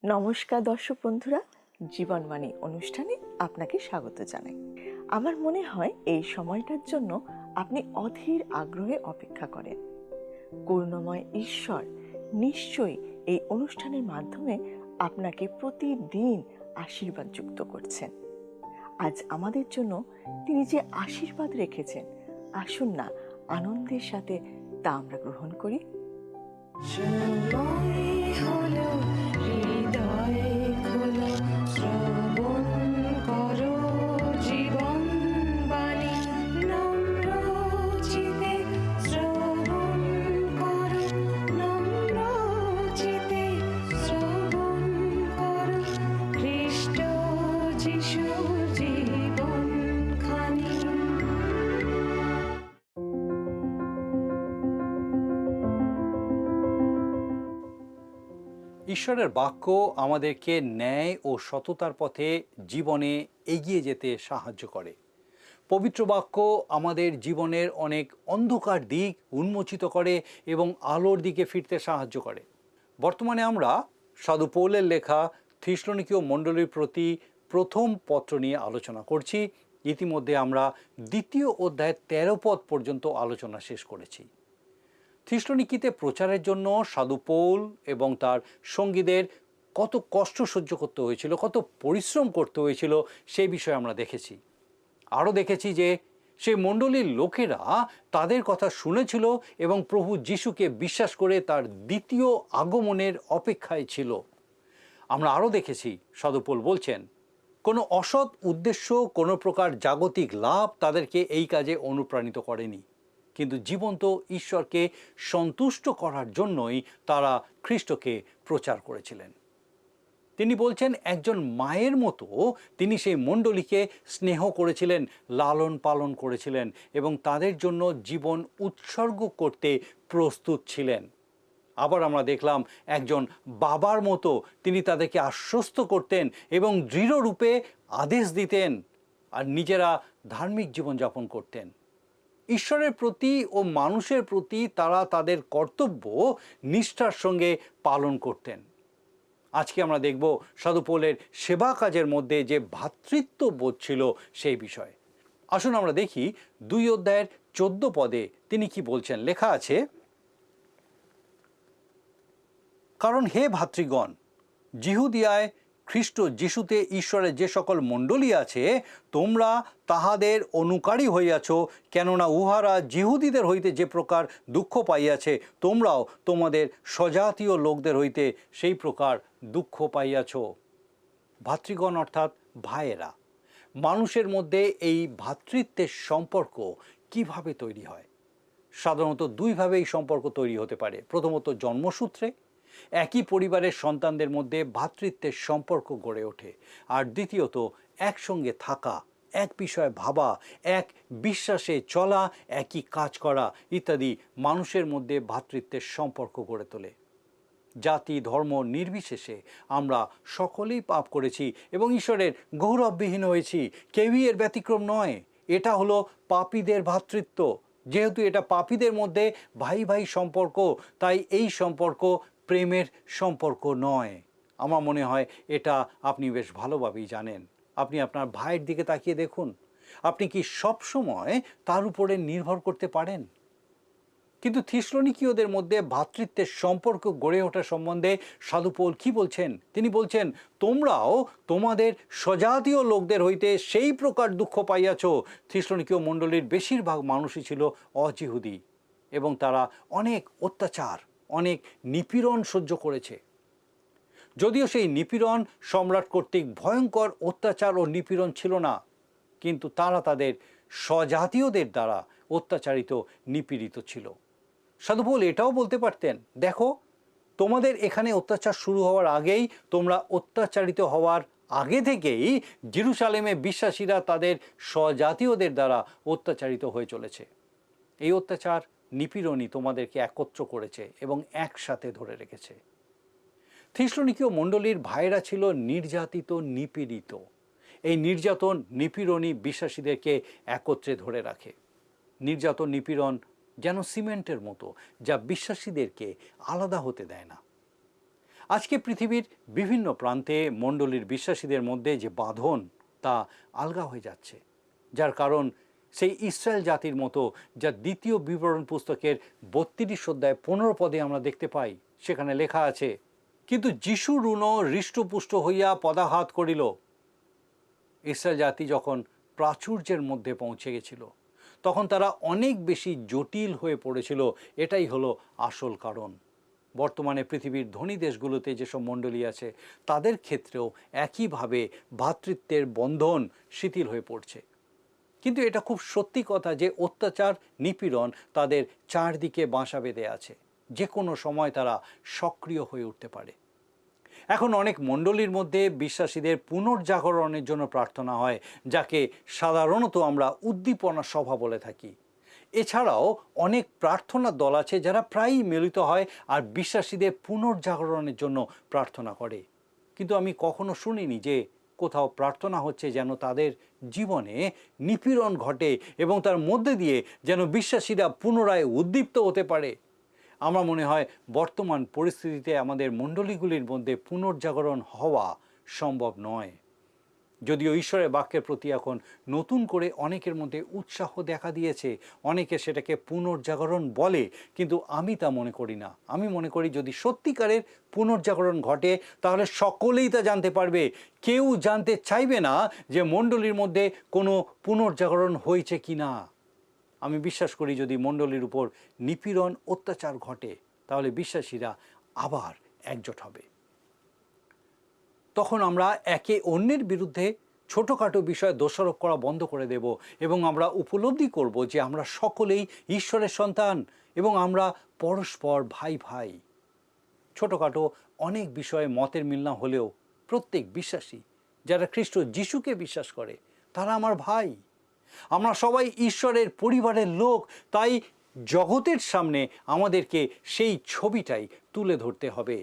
নমস্কার দর্শক বন্ধুরা, জীবনবাণী অনুষ্ঠানে আপনাকে স্বাগত জানাই। আমার মনে হয় এই সময়টার জন্য আপনি অধীর আগ্রহে অপেক্ষা করেন। করুণাময় ঈশ্বর নিশ্চয়ই এই অনুষ্ঠানের মাধ্যমে আপনাকে প্রতিদিন আশীর্বাদ যুক্ত করছেন। আজ আমাদের জন্য তিনি যে আশীর্বাদ রেখেছেন, আসুন না আনন্দের সাথে তা আমরা গ্রহণ করি। ঈশ্বরের বাক্য আমাদেরকে ন্যায় ও সততার পথে জীবনে এগিয়ে যেতে সাহায্য করে। পবিত্র বাক্য আমাদের জীবনের অনেক অন্ধকার দিক উন্মোচিত করে এবং আলোর দিকে ফিরতে সাহায্য করে। বর্তমানে আমরা সাধু পৌলের লেখা থিসলনিকীয় মণ্ডলীর প্রতি প্রথম পত্র নিয়ে আলোচনা করছি। ইতিমধ্যে আমরা দ্বিতীয় অধ্যায়ের 13 পদ পর্যন্ত আলোচনা শেষ করেছি। থিসলনিকিতে প্রচারের জন্য সাধু পৌল এবং তার সঙ্গীদের কত কষ্ট সহ্য করতে হয়েছিল, কত পরিশ্রম করতে হয়েছিল, সেই বিষয়ে আমরা দেখেছি। আরও দেখেছি যে সেই মণ্ডলীর লোকেরা তাদের কথা শুনেছিল এবং প্রভু যিশুকে বিশ্বাস করে তার দ্বিতীয় আগমনের অপেক্ষায় ছিল। আমরা আরও দেখেছি সাধু পৌল বলছেন, কোনো অসৎ উদ্দেশ্য, কোনো প্রকার জাগতিক লাভ তাদেরকে এই কাজে অনুপ্রাণিত করেনি, কিন্তু জীবন্ত ঈশ্বরকে সন্তুষ্ট করার জন্যই তারা খ্রিস্টকে প্রচার করেছিলেন। তিনি বলছেন, একজন মায়ের মতো তিনি সেই মণ্ডলীকে স্নেহ করেছিলেন, লালন পালন করেছিলেন এবং তাদের জন্য জীবন উৎসর্গ করতে প্রস্তুত ছিলেন। আবার আমরা দেখলাম একজন বাবার মতো তিনি তাদেরকে আশ্বস্ত করতেন এবং দৃঢ়রূপে আদেশ দিতেন, আর নিজেরা ধার্মিক জীবনযাপন করতেন। ঈশ্বরের প্রতি ও মানুষের প্রতি তারা তাদের কর্তব্য নিষ্ঠার সঙ্গে পালন করতেন। আজকে আমরা দেখব সাধু পৌলের সেবা কাজের মধ্যে যে ভ্রাতৃত্ব বোধ ছিল সেই বিষয়ে। আসুন আমরা দেখি 2 অধ্যায়ের 14 পদে তিনি কি বলছেন। লেখা আছে, কারণ হে ভাতৃগণ, জিহুদিয়ায় খ্রিস্ট যিশুতে ঈশ্বরের যে সকল মণ্ডলী আছে, তোমরা তাহাদের অনুকারী হইয়াছ, কেননা উহারা জিহুদীদের হইতে যে প্রকার দুঃখ পাইয়াছে, তোমরাও তোমাদের স্বজাতীয় লোকদের হইতে সেই প্রকার দুঃখ পাইয়াছ। ভাতৃগণ অর্থাৎ ভাইয়েরা। মানুষের মধ্যে এই ভ্রাতৃত্বের সম্পর্ক কিভাবে তৈরি হয়? সাধারণত দুইভাবে এই সম্পর্ক তৈরি হতে পারে। প্রথমত জন্মসূত্রে, একই পরিবারের সন্তানদের মধ্যে ভ্রাতৃত্বের সম্পর্ক গড়ে ওঠে। আর দ্বিতীয়ত একসঙ্গে থাকা, এক বিষয়ে ভাবা, এক বিশ্বাসে চলা, একই কাজ করা ইত্যাদি মানুষের মধ্যে ভ্রাতৃত্বের সম্পর্ক গড়ে তোলে। জাতি ধর্ম নির্বিশেষে আমরা সকলেই পাপ করেছি এবং ঈশ্বরের গৌরববিহীন হয়েছি। কেউই এর ব্যতিক্রম নয়। এটা হলো পাপীদের ভ্রাতৃত্ব। যেহেতু এটা পাপীদের মধ্যে ভাই ভাই সম্পর্ক, তাই এই সম্পর্ক প্রেমের সম্পর্ক নয়। আমার মনে হয় এটা আপনি বেশ ভালোভাবেই জানেন। আপনি আপনার ভাইয়ের দিকে তাকিয়ে দেখুন, আপনি কি সব সময় তার উপরে নির্ভর করতে পারেন? কিন্তু থিসলনিকীয়দের মধ্যে ভ্রাতৃত্বের সম্পর্ক গড়ে ওঠা সম্বন্ধে সাধু পৌল কি বলছেন? তিনি বলছেন, তোমরাও তোমাদের স্বজাতীয় লোকদের হইতে সেই প্রকার দুঃখ পাইয়াছ। থিসলনিকীয় মণ্ডলীর বেশিরভাগ মানুষই ছিল অজিহুদি এবং তারা অনেক অত্যাচার, অনেক নিপীড়ন সহ্য করেছে। যদিও সেই নিপীড়ন সম্রাট কর্তৃক ভয়ঙ্কর অত্যাচার ও নিপীড়ন ছিল না, কিন্তু তারা তাদের স্বজাতীয়দের দ্বারা অত্যাচারিত, নিপীড়িত ছিল। সাধু পৌল এটাও বলতে পারতেন, দেখো, তোমাদের এখানে অত্যাচার শুরু হওয়ার আগেই, তোমরা অত্যাচারিত হওয়ার আগে থেকেই জেরুসালেমে বিশ্বাসীরা তাদের স্বজাতীয়দের দ্বারা অত্যাচারিত হয়ে চলেছে। এই অত্যাচার, নিপীড়নই তোমাদেরকে একত্র করেছে এবং একসাথে ধরে রেখেছে। থিসলনিকীয় মণ্ডলীর ভাইয়েরা ছিল নির্যাতিত, নিপীড়িত। এই নির্যাতন, নিপীড়নই বিশ্বাসীদেরকে একত্রে ধরে রাখে। নির্যাতন, নিপীড়ন যেন সিমেন্টের মতো, যা বিশ্বাসীদেরকে আলাদা হতে দেয় না। আজকে পৃথিবীর বিভিন্ন প্রান্তে মণ্ডলীর বিশ্বাসীদের মধ্যে যে বাঁধন তা আলগা হয়ে যাচ্ছে, যার কারণ সেই ইসরায়েল জাতির মতো যা দ্বিতীয় বিবরণ পুস্তকের 32 অধ্যায় 15 পদে আমরা দেখতে পাই। সেখানে লেখা আছে, কিন্তু যিশু রুণ হৃষ্টপুষ্ট হইয়া পদাঘাত করিল। ইসরায়েল জাতি যখন প্রাচুর্যের মধ্যে পৌঁছে গেছিল তখন তারা অনেক বেশি জটিল হয়ে পড়েছিল। এটাই হলো আসল কারণ। বর্তমানে পৃথিবীর ধনী দেশগুলোতে যেসব মণ্ডলী আছে তাদের ক্ষেত্রেও একইভাবে ভ্রাতৃত্বের বন্ধন শিথিল হয়ে পড়ছে। কিন্তু এটা খুব সত্যি কথা যে অত্যাচার, নিপীড়ন তাদের চারদিকে বাসা বেঁধে আছে। যে কোনো সময় তারা সক্রিয় হয়ে উঠতে পারে। এখন অনেক মণ্ডলীর মধ্যে বিশ্বাসীদের পুনর্জাগরণের জন্য প্রার্থনা হয়, যাকে সাধারণত আমরা উদ্দীপনা সভা বলে থাকি। এছাড়াও অনেক প্রার্থনার দল আছে যারা প্রায়ই মিলিত হয় আর বিশ্বাসীদের পুনর্জাগরণের জন্য প্রার্থনা করে। কিন্তু আমি কখনো শুনিনি যে কোথাও প্রার্থনা হচ্ছে যেন তাদের জীবনে নিপীড়ন ঘটে এবং তার মধ্যে দিয়ে যেন বিশ্বাসীরা পুনরায় উদ্দীপ্ত হতে পারে। আমার মনে হয় বর্তমান পরিস্থিতিতে আমাদের মণ্ডলীগুলির মধ্যে পুনর্জাগরণ হওয়া সম্ভব নয়। যদিও ঈশ্বরের বাক্যের প্রতি এখন নতুন করে অনেকের মধ্যে উৎসাহ দেখা দিয়েছে, অনেকে সেটাকে পুনর্জাগরণ বলে, কিন্তু আমি তা মনে করি না। আমি মনে করি যদি সত্যিকারের পুনর্জাগরণ ঘটে তাহলে সকলেই তা জানতে পারবে। কেউ জানতে চাইবে না যে মণ্ডলীর মধ্যে কোনো পুনর্জাগরণ হয়েছে কি না। আমি বিশ্বাস করি যদি মণ্ডলীর উপর নিপীড়ন, অত্যাচার ঘটে তাহলে বিশ্বাসীরা আবার একজোট হবে। তখন আমরা একে অন্যের বিরুদ্ধে ছোটোখাটো বিষয়ে দোষারোপ করা বন্ধ করে দেব এবং আমরা উপলব্ধি করব যে আমরা সকলেই ঈশ্বরের সন্তান এবং আমরা পরস্পর ভাই ভাই। ছোটোখাটো অনেক বিষয়ে মতের মিল না হলেও প্রত্যেক বিশ্বাসী যারা খ্রিস্ট যিশুকে বিশ্বাস করে তারা আমার ভাই। আমরা সবাই ঈশ্বরের পরিবারের লোক, তাই জগতের সামনে আমাদেরকে সেই ছবিটাই তুলে ধরতে হবে।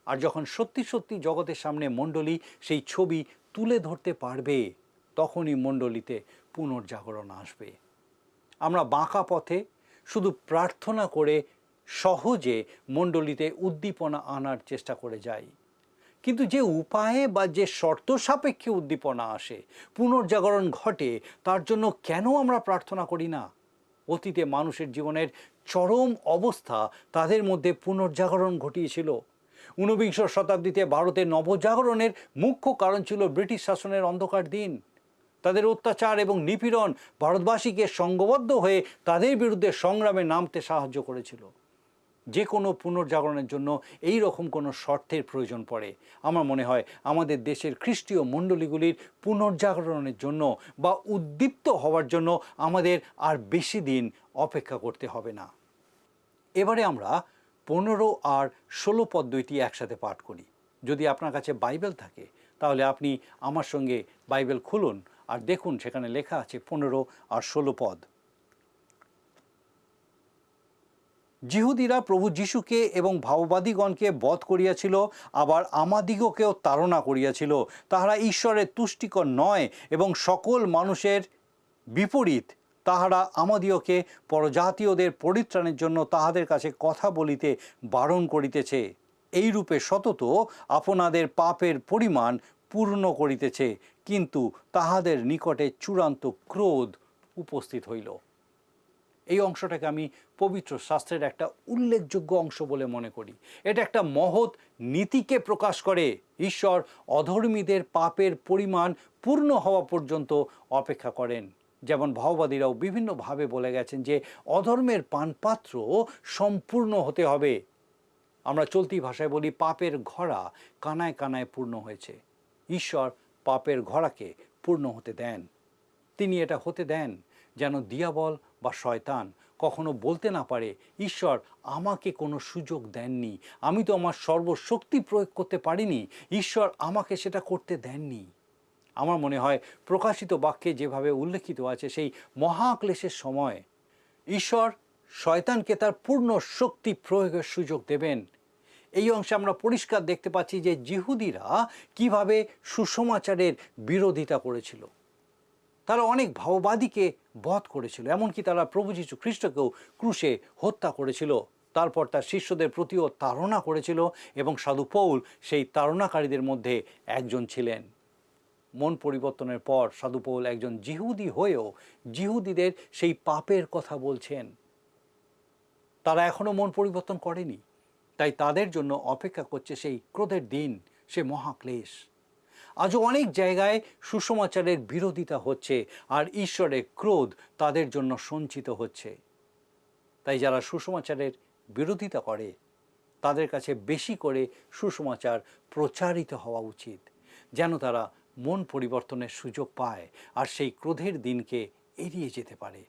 আর যখন সত্যি সত্যি জগতের সামনে মণ্ডলী সেই ছবি তুলে ধরতে পারবে তখনই মণ্ডলীতে পুনর্জাগরণ আসবে। আমরা বাঁকা পথে শুধু প্রার্থনা করে সহজে মণ্ডলীতে উদ্দীপনা আনার চেষ্টা করে যাই, কিন্তু যে উপায়ে বা যে শর্ত সাপেক্ষে উদ্দীপনা আসে, পুনর্জাগরণ ঘটে, তার জন্য কেন আমরা প্রার্থনা করি না? অতীতে মানুষের জীবনের চরম অবস্থা তাদের মধ্যে পুনর্জাগরণ ঘটিয়েছিল। 19বিংশ শতাব্দীতে ভারতের নবজাগরণের মুখ্য কারণ ছিল ব্রিটিশ শাসনের অন্ধকার দিন। তাদের অত্যাচার এবং নিপীড়ন ভারতবাসীকে সংঘবদ্ধ হয়ে তাদের বিরুদ্ধে সংগ্রামে নামতে সাহায্য করেছিল। যে কোনো পুনর্জাগরণের জন্য এই রকম কোনো শর্তের প্রয়োজন পড়ে। আমার মনে হয় আমাদের দেশের খ্রিস্টীয় মণ্ডলীগুলির পুনর্জাগরণের জন্য বা উদ্দীপ্ত হওয়ার জন্য আমাদের আর বেশি দিন অপেক্ষা করতে হবে না। এবারে আমরা 15 আর 16 পদ দুইটি একসাথে পাঠ করি। যদি আপনার কাছে বাইবেল থাকে তাহলে আপনি আমার সঙ্গে বাইবেল খুলুন আর দেখুন সেখানে লেখা আছে 15 আর 16 পদ। যিহুদিরা প্রভু যিশুকে এবং ভাববাদীগণকে বধ করিয়াছিল, আবার আমাদিগকেও তাড়না করিয়াছিল। তাহারা ঈশ্বরের তুষ্টিকর নয় এবং সকল মানুষের বিপরীত। তাহারা আমাদিগকে পরজাতীয়দের পরিত্রাণের জন্য তাহাদের কাছে কথা বলিতে বারণ করিতেছে। এইরূপে সতত আপনাদের পাপের পরিমাণ পূর্ণ করিতেছে, কিন্তু তাহাদের নিকটে চূড়ান্ত ক্রোধ উপস্থিত হইল। এই অংশটাকে আমি পবিত্র শাস্ত্রের একটা উল্লেখযোগ্য অংশ বলে মনে করি। এটা একটা মহৎ নীতিকে প্রকাশ করে। ঈশ্বর অধর্মীদের পাপের পরিমাণ পূর্ণ হওয়া পর্যন্ত অপেক্ষা করেন। যেমন ভাওবাদীরাও বিভিন্নভাবে বলে গেছেন যে অধর্মের পানপাত্র সম্পূর্ণ হতে হবে। আমরা চলতি ভাষায় বলি পাপের ঘড়া কানায় কানায় পূর্ণ হয়েছে। ঈশ্বর পাপের ঘড়াকে পূর্ণ হতে দেন। তিনি এটা হতে দেন যেন দিয়াবল বা শয়তান কখনো বলতে না পারে ঈশ্বর আমাকে কোনো সুযোগ দেননি, আমি তো আমার সর্বশক্তি প্রয়োগ করতে পারিনি, ঈশ্বর আমাকে সেটা করতে দেননি। আমার মনে হয় প্রকাশিত বাক্যে যেভাবে উল্লেখিত আছে সেই মহাক্লেশের সময় ঈশ্বর শয়তানকে তার পূর্ণ শক্তি প্রয়োগের সুযোগ দেবেন। এই অংশে আমরা পরিষ্কার দেখতে পাচ্ছি যে যিহুদিরা কিভাবে সুসমাচারের বিরোধিতা করেছিল। তারা অনেক ভাওবাদীকে বধ করেছিল, এমনকি তারা প্রভু যীশু খ্রিস্টকেও ক্রুশে হত্যা করেছিল। তারপর তার শিষ্যদের প্রতিও তাড়না করেছিল এবং সাধু পৌল সেই তাড়নাকারীদের মধ্যে একজন ছিলেন। মন পরিবর্তনের পর সাধু পৌল একজন জিহুদি হয়েও জিহুদিদের সেই পাপের কথা বলছেন। তারা এখনো মন পরিবর্তন করেনি, তাই তাদের জন্য অপেক্ষা করছে সেই ক্রোধের দিন, সে মহাক্লেশ। আজও অনেক জায়গায় সুসমাচারের বিরোধিতা হচ্ছে আর ঈশ্বরের ক্রোধ তাদের জন্য সঞ্চিত হচ্ছে। তাই যারা সুসমাচারের বিরোধিতা করে তাদের কাছে বেশি করে সুসমাচার প্রচারিত হওয়া উচিত, যেন তারা মন পরিবর্তনের সুযোগ পায় আর সেই ক্রোধের দিনকে এড়িয়ে যেতে পারে।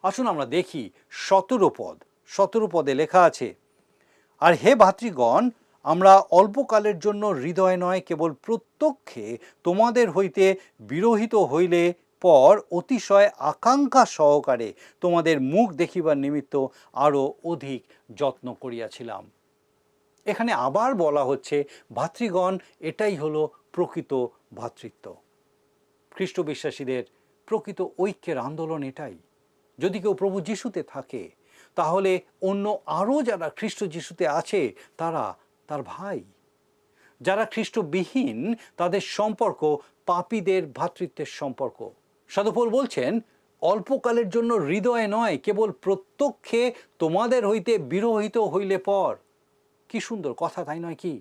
আসুন আমরা দেখি 17 পদে লেখা আছে, আর হে ভাতৃগণ, আমরা অল্পকালের জন্য হৃদয় নয় কেবল প্রত্যক্ষে তোমাদের হইতে বিরহিত হইলে পর অতিশয় আকাঙ্ক্ষা সহকারে তোমাদের মুখ দেখিবার নিমিত্ত আরও অধিক যত্ন করিয়াছিলাম। এখানে আবার বলা হচ্ছে ভাতৃগণ, এটাই হলো প্রকৃত ভ্রাতৃত্ব। খ্রিস্ট বিশ্বাসীদের প্রকৃত ঐক্যের আন্দোলন এটাই। যদি কেউ প্রভু যিশুতে থাকে তাহলে অন্য আরও যারা খ্রিস্ট যিশুতে আছে তারা তার ভাই। যারা খ্রিস্টবিহীন তাদের সম্পর্ক পাপীদের ভ্রাতৃত্বের সম্পর্ক। সাধু পৌল বলছেন, অল্পকালের জন্য হৃদয়ে নয় কেবল প্রত্যক্ষে তোমাদের হইতে বিরহিত হইলে পর। কি সুন্দর কথা, তাই নয় কি?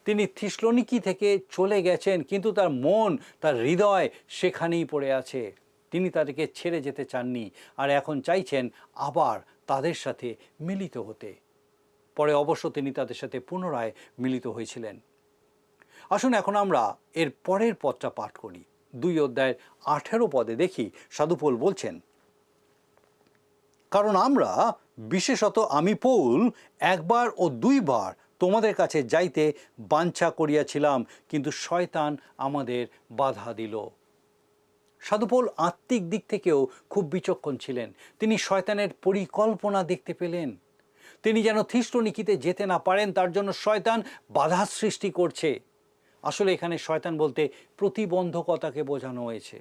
তিনি থিসলনিকি থেকে চলে গেছেন, কিন্তু তার মন, তার হৃদয় সেখানেই পড়ে আছে। তিনি তাদেরকে ছেড়ে যেতে চাননি আর এখন চাইছেন আবার তাদের সাথে মিলিত হতে। পরে অবশ্য তিনি তাদের সাথে পুনরায় মিলিত হয়েছিলেন। আসুন এখন আমরা এর পরের পদটা পাঠ করি। 2 পদে দেখি সাধু পৌল বলছেন, কারণ আমরা, বিশেষত আমি পৌল, একবার ও দুইবার তোমাদের কাছে যাইতে বাঞ্ছা করিয়াছিলাম, কিন্তু শয়তান আমাদের বাধা দিল। সাধু পৌল আত্মিক দিক থেকেও খুব বিচক্ষণ ছিলেন। তিনি শয়তানের পরিকল্পনা দেখতে পেলেন। তিনি যেন থিসলনিকিতে যেতে না পারেন তার জন্য শয়তান বাধা সৃষ্টি করছে। আসলে এখানে শয়তান বলতে প্রতিবন্ধকতাকে বোঝানো হয়েছে।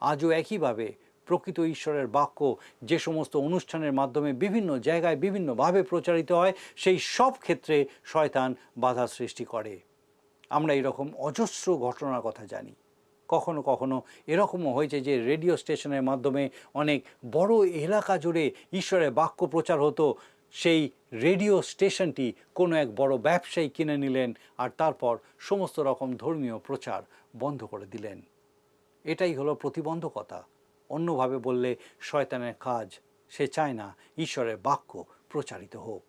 আজও একইভাবে প্রকৃত ঈশ্বরের বাক্য যে সমস্ত অনুষ্ঠানের মাধ্যমে বিভিন্ন জায়গায় বিভিন্নভাবে প্রচারিত হয়, সেই সব ক্ষেত্রে শয়তান বাধা সৃষ্টি করে। আমরা এরকম অজস্র ঘটনার কথা জানি। কখনো কখনো এরকমও হয়েছে যে রেডিও স্টেশনের মাধ্যমে অনেক বড় এলাকা জুড়ে ঈশ্বরের বাক্য প্রচার হতো। সেই রেডিও স্টেশনটি কোনো এক বড় ব্যবসায়ী কিনে নিলেন আর তারপর সমস্ত রকম ধর্মীয় প্রচার বন্ধ করে দিলেন। এটাই হলো প্রতিবন্ধকতা। অন্যভাবে বললে শয়তানের কাজ, সে চায় না ঈশ্বরের বাক্য প্রচারিত হোক।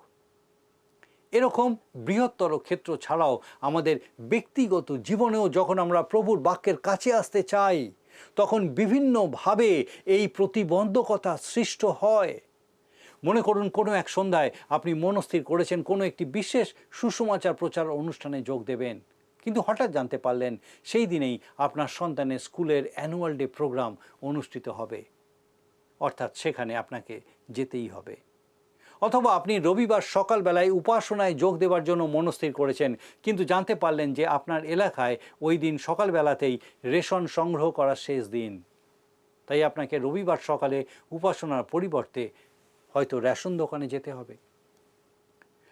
এরকম বৃহত্তর ক্ষেত্র ছাড়াও আমাদের ব্যক্তিগত জীবনেও যখন আমরা প্রভুর বাক্যের কাছে আসতে চাই তখন বিভিন্নভাবে এই প্রতিবন্ধকতা সৃষ্ট হয়। মনে করুন কোনো এক সন্ধ্যায় আপনি মনস্থির করেছেন কোনো একটি বিশেষ সুসমাচার প্রচার অনুষ্ঠানে যোগ দেবেন, কিন্তু হঠাৎ জানতে পারলেন সেই দিনেই আপনার সন্তানের স্কুলের অ্যানুয়াল ডে প্রোগ্রাম অনুষ্ঠিত হবে, অর্থাৎ সেখানে আপনাকে যেতেই হবে। অথবা আপনি রবিবার সকালবেলায় উপাসনায় যোগ দেওয়ার জন্য মনস্থির করেছেন, কিন্তু জানতে পারলেন যে আপনার এলাকায় ওই দিন সকালবেলাতেই রেশন সংগ্রহ করার শেষ দিন। তাই আপনাকে রবিবার সকালে উপাসনার পরিবর্তে হয়তো রেশন দোকানে যেতে হবে।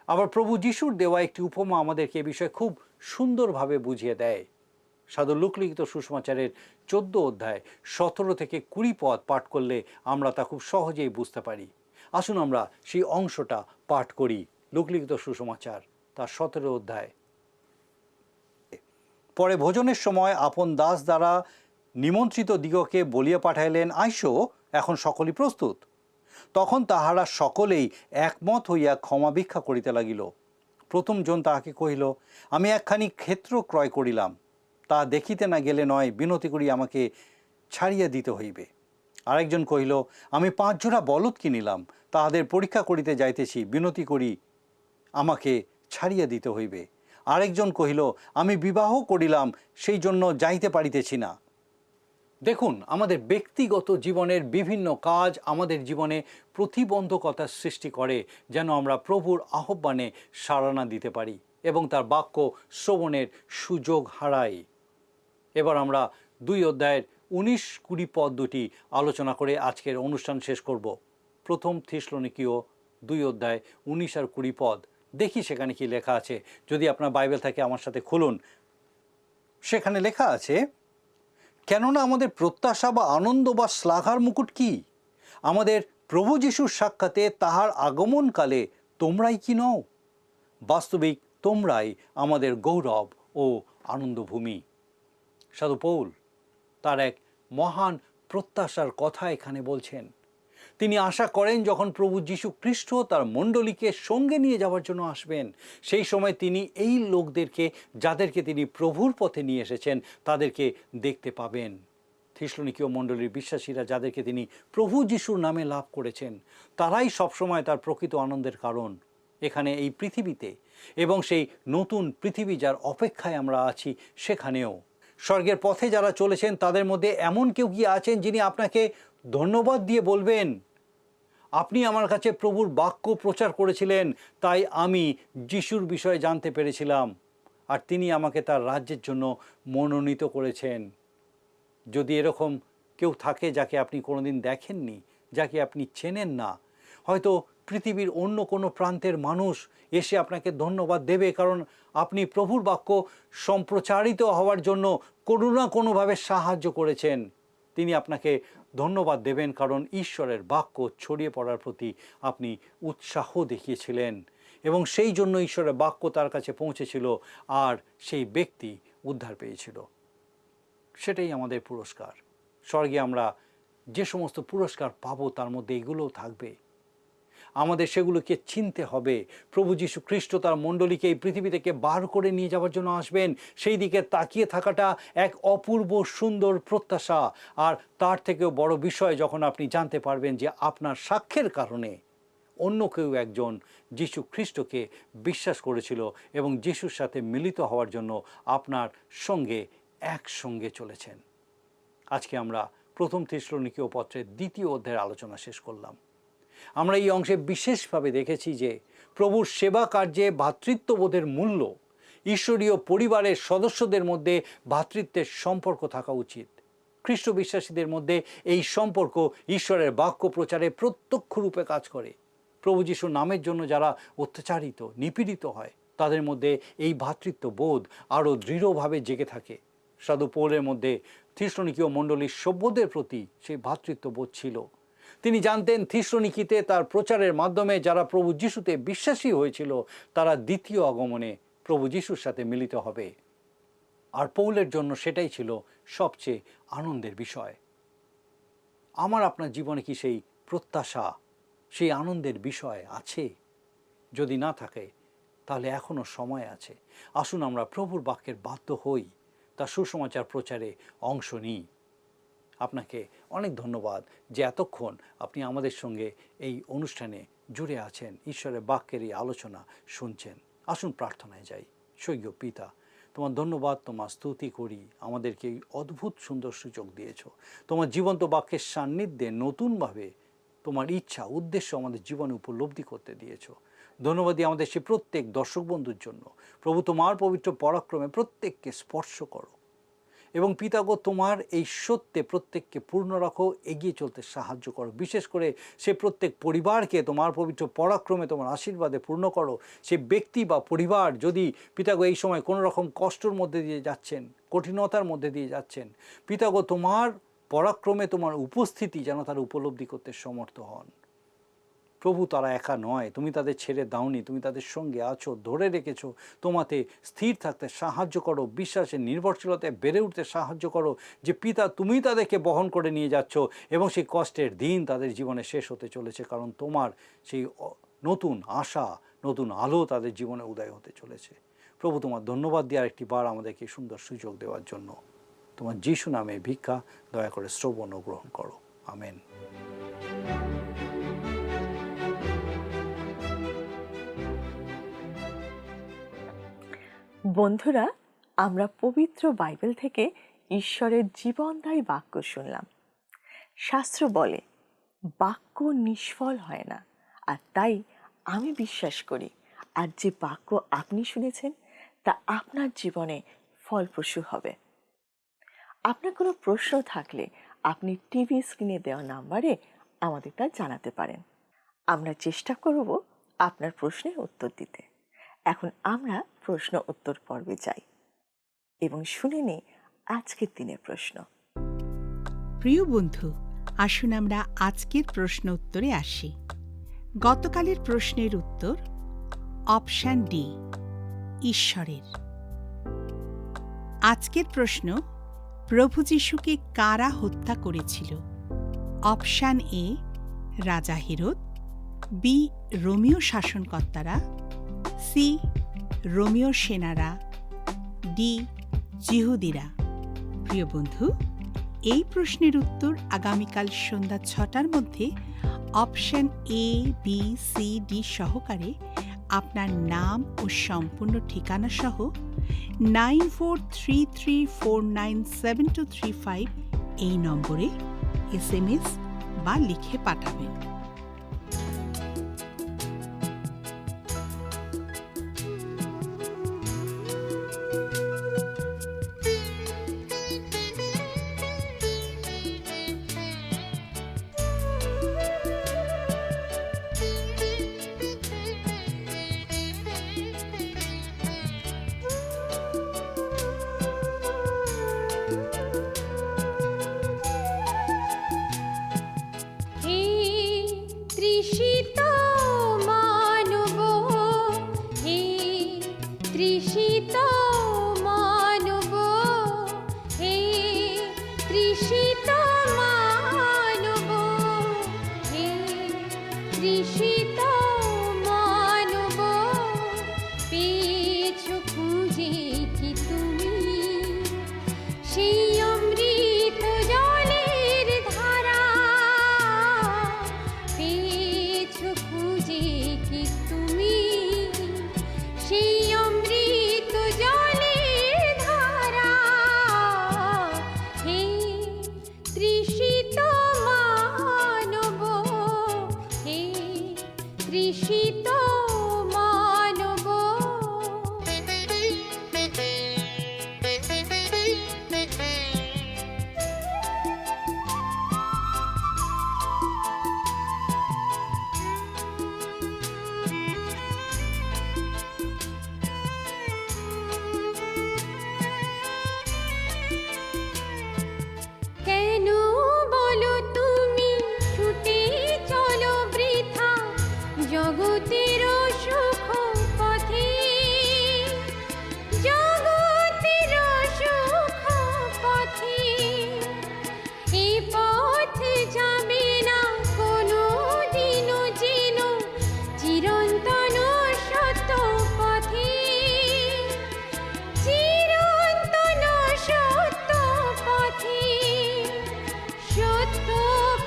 আবার প্রভু যিশুর দেওয়া একটি উপমা আমাদেরকে এ বিষয়ে খুব সুন্দরভাবে বুঝিয়ে দেয়। সাধু লূক লিখিত সুসমাচারের 14 17 থেকে 20 পদ পাঠ করলে আমরা তা খুব সহজেই বুঝতে পারি। আসুন আমরা সেই অংশটা পাঠ করি। লূক লিখিত সুসমাচার তার 17 পরে ভোজনের সময় আপন দাস দ্বারা নিমন্ত্রিত দিগকে বলিয়া পাঠাইলেন, আইসো, এখন সকলই প্রস্তুত। তখন তাহারা সকলেই একমত হইয়া ক্ষমা ভিক্ষা করিতে লাগিল। প্রথম জন তাহাকে কহিল, আমি একখানি ক্ষেত্র ক্রয় করিলাম, তা দেখিতে না গেলে নয়, বিনতি করি আমাকে ছাড়িয়া দিতে হইবে। আরেকজন কহিল, আমি 5 জোড়া বলদ কিনিলাম, তাহাদের পরীক্ষা করিতে যাইতেছি, বিনতি করি আমাকে ছাড়িয়া দিতে হইবে। আরেকজন কহিল, আমি বিবাহ করিলাম, সেই জন্য যাইতে পারিতেছি না। দেখুন, আমাদের ব্যক্তিগত জীবনের বিভিন্ন কাজ আমাদের জীবনে প্রতিবন্ধকতার সৃষ্টি করে যেন আমরা প্রভুর আহ্বানে সাড়া না দিতে পারি এবং তার বাক্য শ্রবণের সুযোগ হারাই। এবার আমরা 2:19-20 পদ দুটি আলোচনা করে আজকের অনুষ্ঠান শেষ করব। প্রথম থিসলনিকীয় 2 অধ্যায় 19 আর 20 পদ। দেখি সেখানে কি লেখা আছে। যদি আপনার বাইবেল থাকে আমার সাথে খুলুন। সেখানে লেখা আছে, কেননা আমাদের প্রত্যাশা বা আনন্দ বা শ্লাঘার মুকুট কি? আমাদের প্রভু যিশুর সাক্ষাতে তাহার আগমনকালে তোমরাই কি নও? বাস্তবিক তোমরাই আমাদের গৌরব ও আনন্দভূমি। সাধু পৌল তার এক মহান প্রত্যাশার কথা এখানে বলছেন। তিনি আশা করেন যখন প্রভু যীশু খ্রিস্ট তার মণ্ডলীকে সঙ্গে নিয়ে যাওয়ার জন্য আসবেন, সেই সময় তিনি এই লোকদেরকে, যাদেরকে তিনি প্রভুর পথে নিয়ে এসেছেন, তাদেরকে দেখতে পাবেন। থিসলনিকীয় মণ্ডলীর বিশ্বাসীরা, যাদেরকে তিনি প্রভু যীশুর নামে লাভ করেছেন, তারাই সবসময় তার প্রকৃত আনন্দের কারণ এখানে এই পৃথিবীতে, এবং সেই নতুন পৃথিবী যার অপেক্ষায় আমরা আছি সেখানেও। স্বর্গের পথে যারা চলেছেন তাদের মধ্যে এমন কেউ কি আছেন যিনি আপনাকে ধন্যবাদ দিয়ে বলবেন, আপনি আমার কাছে প্রভুর বাক্য প্রচার করেছিলেন, তাই আমি যিশুর বিষয়ে জানতে পেরেছিলাম, আর তিনি আমাকে তার রাজ্যের জন্য মনোনীত করেছেন? যদি এরকম কেউ থাকে যাকে আপনি কোনোদিন দেখেননি, যাকে আপনি চেনেন না, হয়তো পৃথিবীর অন্য কোনো প্রান্তের মানুষ এসে আপনাকে ধন্যবাদ দেবে, কারণ আপনি প্রভুর বাক্য সম্প্রচারিত হওয়ার জন্য কোনো না কোনোভাবে সাহায্য করেছেন। তিনি আপনাকে ধন্যবাদ দেবেন কারণ ঈশ্বরের বাক্য ছড়িয়ে পড়ার প্রতি আপনি উৎসাহ দেখিয়েছিলেন, এবং সেই জন্য ঈশ্বরের বাক্য তার কাছে পৌঁছেছিল, আর সেই ব্যক্তি উদ্ধার পেয়েছিল। সেটাই আমাদের পুরস্কার। স্বর্গে আমরা যে সমস্ত পুরস্কার পাবো তার মধ্যে এগুলোও থাকবে। আমাদের সেগুলোকে চিনতে হবে। প্রভু যীশু খ্রিস্ট তার মণ্ডলীকে এই পৃথিবী থেকে বার করে নিয়ে যাওয়ার জন্য আসবেন, সেই দিকে তাকিয়ে থাকাটা এক অপূর্ব সুন্দর প্রত্যাশা। আর তার থেকেও বড় বিষয় যখন আপনি জানতে পারবেন যে আপনার সাক্ষ্যের কারণে অন্য কেউ একজন যীশু খ্রিস্টকে বিশ্বাস করেছিল এবং যীশুর সাথে মিলিত হওয়ার জন্য আপনার সঙ্গে একসঙ্গে চলেছেন। আজকে আমরা প্রথম থিসলনিকীয় পত্রের 2 অধ্যায়ের আলোচনা শেষ করলাম। আমরা এই অংশে বিশেষভাবে দেখেছি যে প্রভুর সেবা কার্যে ভ্রাতৃত্ববোধের মূল্য, ঈশ্বরীয় পরিবারের সদস্যদের মধ্যে ভ্রাতৃত্বের সম্পর্ক থাকা উচিত। খ্রিস্ট বিশ্বাসীদের মধ্যে এই সম্পর্ক ঈশ্বরের বাক্য প্রচারে প্রত্যক্ষ রূপে কাজ করে। প্রভু যিশুর নামের জন্য যারা অত্যাচারিত, নিপীড়িত হয়, তাদের মধ্যে এই ভ্রাতৃত্ববোধ আরও দৃঢ়ভাবে জেগে থাকে। সাধু পৌলের মধ্যে থিসলনিকীয় মণ্ডলীর সভ্যদের প্রতি সেই ভ্রাতৃত্ববোধ ছিল। তিনি জানতেন থিসলনিকিতে তার প্রচারের মাধ্যমে যারা প্রভু যিশুতে বিশ্বাসী হয়েছিল, তারা দ্বিতীয় আগমনে প্রভু যিশুর সাথে মিলিত হবে। আর পৌলের জন্য সেটাই ছিল সবচেয়ে আনন্দের বিষয়। আমার আপনার জীবনে কি সেই প্রত্যাশা, সেই আনন্দের বিষয় আছে? যদি না থাকে তাহলে এখনও সময় আছে। আসুন আমরা প্রভুর বাক্যের বাধ্য হই, তার সুসমাচার প্রচারে অংশ নিই। আপনাকে অনেক ধন্যবাদ যে এতক্ষণ আপনি আমাদের সঙ্গে এই অনুষ্ঠানে জুড়ে আছেন, ঈশ্বরের বাক্যের এই আলোচনা শুনছেন। আসুন প্রার্থনায় যাই। স্বর্গীয় পিতা, তোমার ধন্যবাদ, তোমার স্তুতি করি, আমাদেরকে এই অদ্ভুত সুন্দর সুযোগ দিয়েছ। তোমার জীবন্ত বাক্যের সান্নিধ্যে নতুনভাবে তোমার ইচ্ছা, উদ্দেশ্য আমাদের জীবনে উপলব্ধি করতে দিয়েছ। ধন্যবাদ দিই আমাদের সে প্রত্যেক দর্শক বন্ধুর জন্য। প্রভু, তোমার পবিত্র পরাক্রমে প্রত্যেককে স্পর্শ করো, এবং পিতাগো তোমার এই সত্যে প্রত্যেককে পূর্ণ রাখো, এগিয়ে চলতে সাহায্য করো। বিশেষ করে সে প্রত্যেক পরিবারকে তোমার পবিত্র পরাক্রমে তোমার আশীর্বাদে পূর্ণ করো। সে ব্যক্তি বা পরিবার যদি পিতাগো এই সময় কোনো রকম কষ্টের মধ্যে দিয়ে যাচ্ছেন, কঠিনতার মধ্যে দিয়ে যাচ্ছেন, পিতাগো তোমার পরাক্রমে তোমার উপস্থিতি যেন তারা উপলব্ধি করতে সমর্থ হন। প্রভু, তারা একা নয়, তুমি তাদের ছেড়ে দাওনি, তুমি তাদের সঙ্গে আছো, ধরে রেখেছো। তোমাতে স্থির থাকতে সাহায্য করো, বিশ্বাসের নির্ভরশীলতায় বেড়ে উঠতে সাহায্য করো, যে পিতা তুমি তাদেরকে বহন করে নিয়ে যাচ্ছ, এবং সেই কষ্টের দিন তাদের জীবনে শেষ হতে চলেছে, কারণ তোমার সেই নতুন আশা, নতুন আলো তাদের জীবনে উদয় হতে চলেছে। প্রভু, তোমার ধন্যবাদ দিয়ে আরেকটি বার আমাদেরকে সুন্দর সুযোগ দেওয়ার জন্য। তোমার যিশু নামে ভিক্ষা, দয়া করে শ্রবণ ও গ্রহণ করো। আমেন। বন্ধুরা, আমরা পবিত্র বাইবেল থেকে ঈশ্বরের জীবনদায়ী বাক্য শুনলাম। শাস্ত্র বলে বাক্য নিষ্ফল হয় না, আর তাই আমি বিশ্বাস করি আর যে বাক্য আপনি শুনেছেন তা আপনার জীবনে ফলপ্রসূ হবে। আপনার কোনো প্রশ্ন থাকলে আপনি টিভি স্ক্রিনে দেওয়া নাম্বারে আমাদের তা জানাতে পারেন। আমরা চেষ্টা করব আপনার প্রশ্নের উত্তর দিতে। এখন আমরা প্রশ্ন উত্তর পর্বে যাই এবং শুনে নিই আজকের দিনের প্রশ্ন। প্রিয় বন্ধু, আসুন আমরা আজকের প্রশ্ন উত্তরে আসি। গতকালের প্রশ্নের উত্তর অপশন ডি, ঈশ্বরের। আজকের প্রশ্ন, প্রভু যীশুকে কারা হত্যা করেছিল? অপশন এ, রাজা হেরোদ, বি, রোমীয় শাসনকর্তারা, সি, রোমীয় সেনারা, ডি, যিহুদিরা। প্রিয় বন্ধু, এই প্রশ্নের উত্তর আগামীকাল সন্ধ্যা 6টার মধ্যে option A, B, C, D সহকারে আপনার নাম ও সম্পূর্ণ ঠিকানা সহ 9433497235 এই নম্বরে SMS বা লিখে পাঠাবেন। তৃষিত মানব, হে তৃষিত মানব, হে তৃষিত মানব, হে তৃষিত মানব, পেয়েছো খুঁজে কি তুমি সেই অমৃত জলের ধারা? পেয়েছো খুঁজে কি তুমি সেই অমৃত জলের ধারা? হে তৃষিত মানব, হে তৃষিত মানব। কেন বলো তুমি ছুটে চলো বৃথা জগতের সুখ পথে? জগতের সুখ পথে এ পথ যাবে না কোনো দিনও যেন চিরন্তন সত্য পথে। চিরন্তন সত্য পথে, সত্য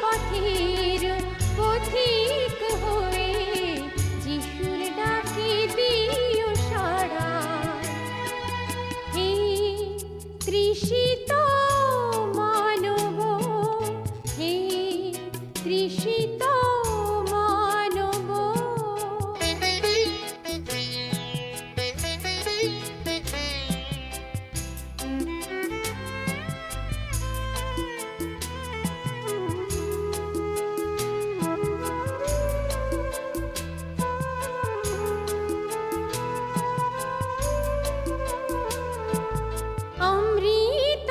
পথের পথিক হয়ে যিশুর ডাকে দিও সাড়া। হে তৃষিত মানব, হে তৃষিত মানব। অমৃত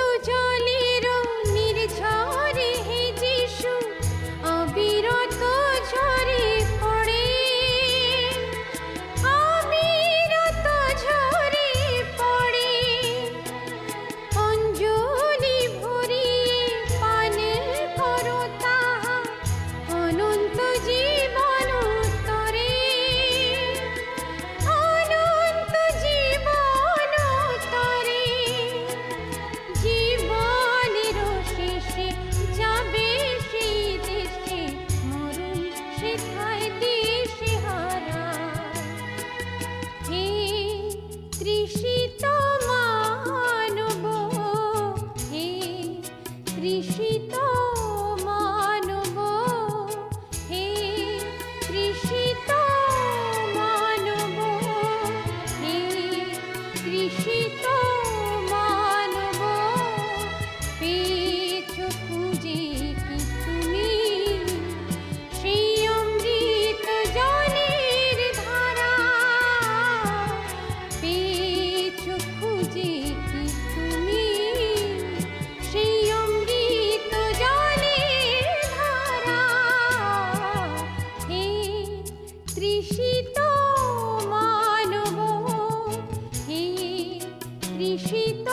তৃষিত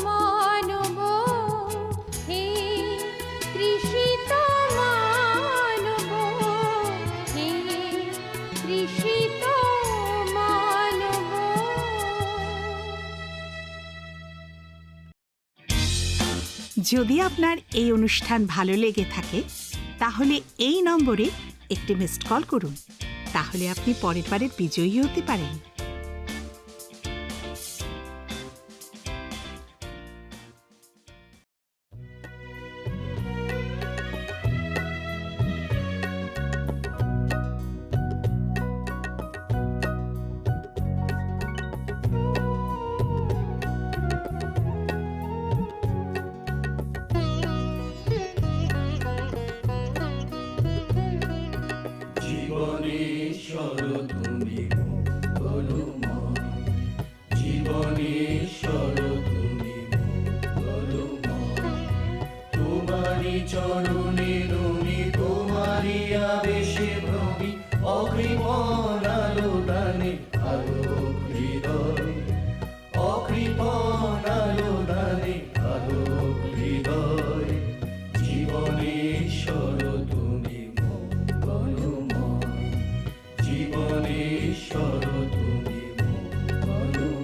মানব, হে তৃষিত মানব, হে তৃষিত মানব। যদি আপনার এই অনুষ্ঠান ভালো লেগে থাকে তাহলে এই নম্বরে একটি মিসড কল করুন। তাহলে আপনি পরের বারের বিজয়ী হতে পারেন। জীবনেশ্বর তুমি মঙ্গলময়, জীবনেশ্বর তুমি মঙ্গলময়। তোমারি চরণে নমি, তোমারি আবেশে ভ্রমি, অকৃপণ আলো দানে আলোক হৃদয়, অকৃপণ আলো দানে আলোক হৃদয়। জীবনেশ্বর তুমি মঙ্গলময়, জীবনেশ্বর তুমি মঙ্গলময়।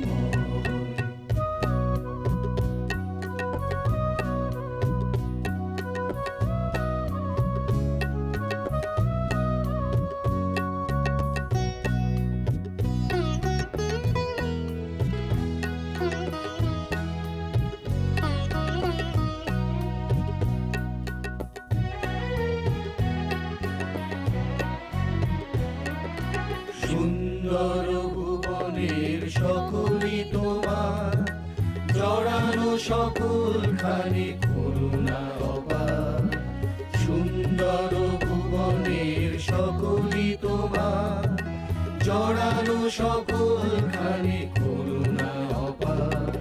সুন্দর ভুবনের সকলই তোমার, জড়ানো সকল খানি করুণা অপার। সুন্দর ভুবনের সকলই তোমার, জড়ানো সকল খানি করুণা অপার।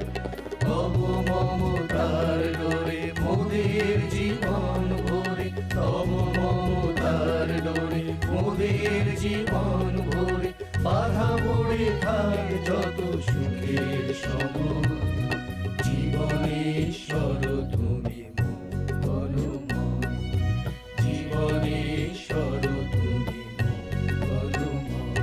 তব মমতার ডোরে মোদের জীবন ভরে, তব মমতার ডোরে মোদের জীবন ভরে। বাধা পড়ে থাক যত সুখের সময়, জীবনেশ্বর তুমি মঙ্গলময়, জীবনেশ্বর তুমি মঙ্গলময়।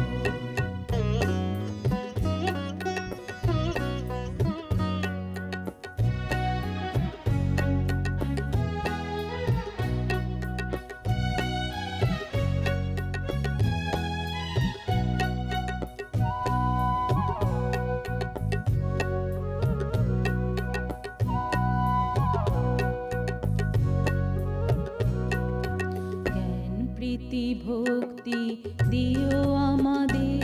জ্ঞান প্রীতি ভক্তি দিও আমাদের,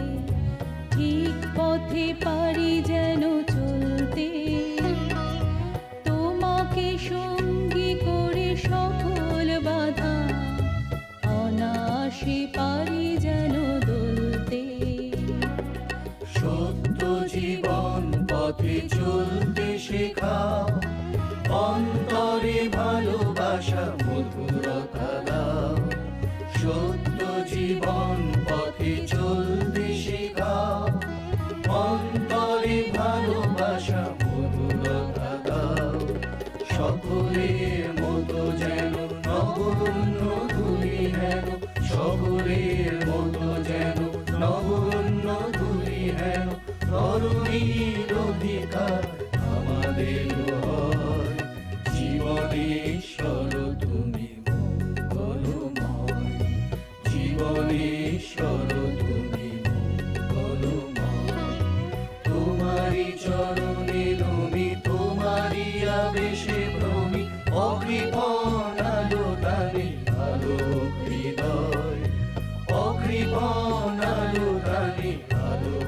ঠিক পথে পারি যেন চলতে। তোমাকে সঙ্গী করে সকল বাধা অনায়াসে পারি যেন দলতে। সত্য জীবন পথে চলতে শেখাও, অন্তরে ভালোবাসা মধুরতা দাও। সত্য জীবন পথে চলতে শেখাও, অন্তরে ভালোবাসা মধুরতা দাও। সকলের মতো যেন নগণ্য ধুলি হেন, সকলের মতো যেন নগণ্য ধুলি হেন। তরুণীর অধিকার আমাদের হয়, জীবনেশ্বর তুমি মঙ্গলময়, জীবনেশ্বর তুমি মঙ্গলময়। তোমারি চরণে নমি, তোমারি আবেশে ভ্রমি, অকৃপণ আলো দানে আলোক হৃদয়, অকৃপণ আলো দানে আলোক